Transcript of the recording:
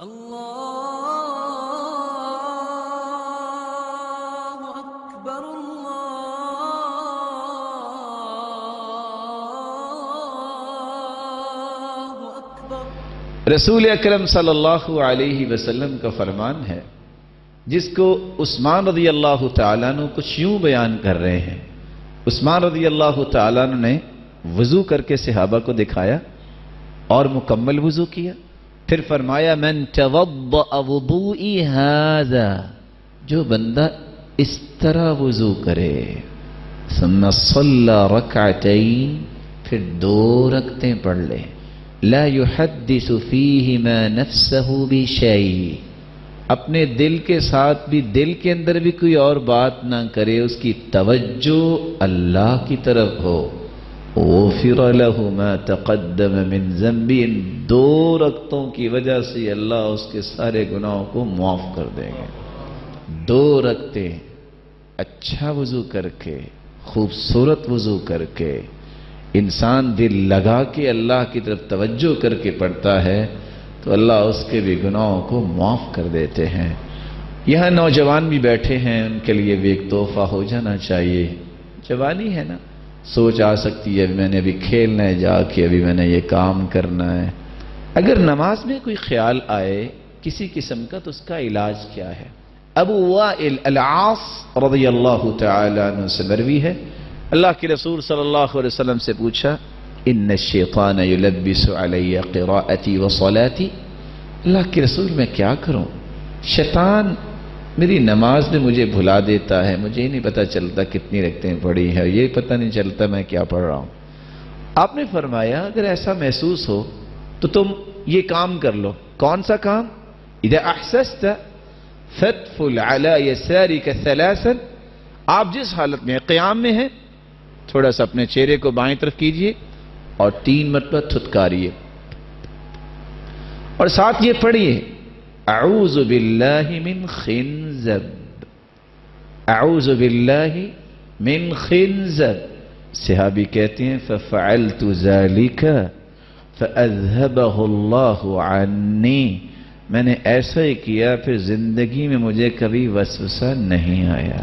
اللہ اکبر اللہ اکبر۔ رسول اکرم صلی اللہ علیہ وسلم کا فرمان ہے، جس کو عثمان رضی اللہ تعالیٰ عنہ کچھ یوں بیان کر رہے ہیں۔ عثمان رضی اللہ تعالیٰ عنہ نے وضو کر کے صحابہ کو دکھایا اور مکمل وضو کیا، پھر فرمایا من توضأ وضوئی ھذا، جو بندہ اس طرح وضو کرے، ثم صلی رکعتین، پھر 2 رکعتیں پڑھ لے، لا يحدث فیہما نفسہ بشیء، اپنے دل کے ساتھ بھی، دل کے اندر بھی کوئی اور بات نہ کرے، اس کی توجہ اللہ کی طرف ہو، غفر له ما تقدم من ذنب، 2 رکعتوں کی وجہ سے اللہ اس کے سارے گناہوں کو معاف کر دیں گے۔ 2 رکعتیں اچھا وضو کر کے، خوبصورت وضو کر کے، انسان دل لگا کے اللہ کی طرف توجہ کر کے پڑھتا ہے تو اللہ اس کے بھی گناہوں کو معاف کر دیتے ہیں۔ یہاں نوجوان بھی بیٹھے ہیں، ان کے لیے بھی ایک تحفہ ہو جانا چاہیے۔ جوانی ہے نا، سوچ آ سکتی ہے میں نے ابھی کھیلنا ہے جا کے، ابھی میں نے یہ کام کرنا ہے۔ اگر نماز میں کوئی خیال آئے کسی قسم کا تو اس کا علاج کیا ہے؟ ابو وائل العاص رضی اللہ تعالی عنہ سے مروی ہے، اللہ کے رسول صلی اللہ علیہ وسلم سے پوچھا ان الشیطان یلبس علی قراءتی وصلاتی، اللہ کے رسول میں کیا کروں، شیطان میری نماز میں مجھے بھلا دیتا ہے، مجھے نہیں پتہ چلتا کتنی رکعتیں پڑھی ہے، یہ پتہ نہیں چلتا میں کیا پڑھ رہا ہوں۔ آپ نے فرمایا اگر ایسا محسوس ہو تو تم یہ کام کر لو۔ کون سا کام؟ اذا احسست فادفل علی یسارک 3، آپ جس حالت میں قیام میں ہیں تھوڑا سا اپنے چہرے کو بائیں طرف کیجئے اور 3 مرتبہ تھتکاریے، اور ساتھ یہ پڑھیے اعوذ باللہ من خنزب، اعوذ باللہ من خنزب۔ صحابی کہتے ہیں ففعلت ذلك فاذهبه اللہ عنی، میں نے ایسا ہی کیا پھر زندگی میں مجھے کبھی وسوسہ نہیں آیا۔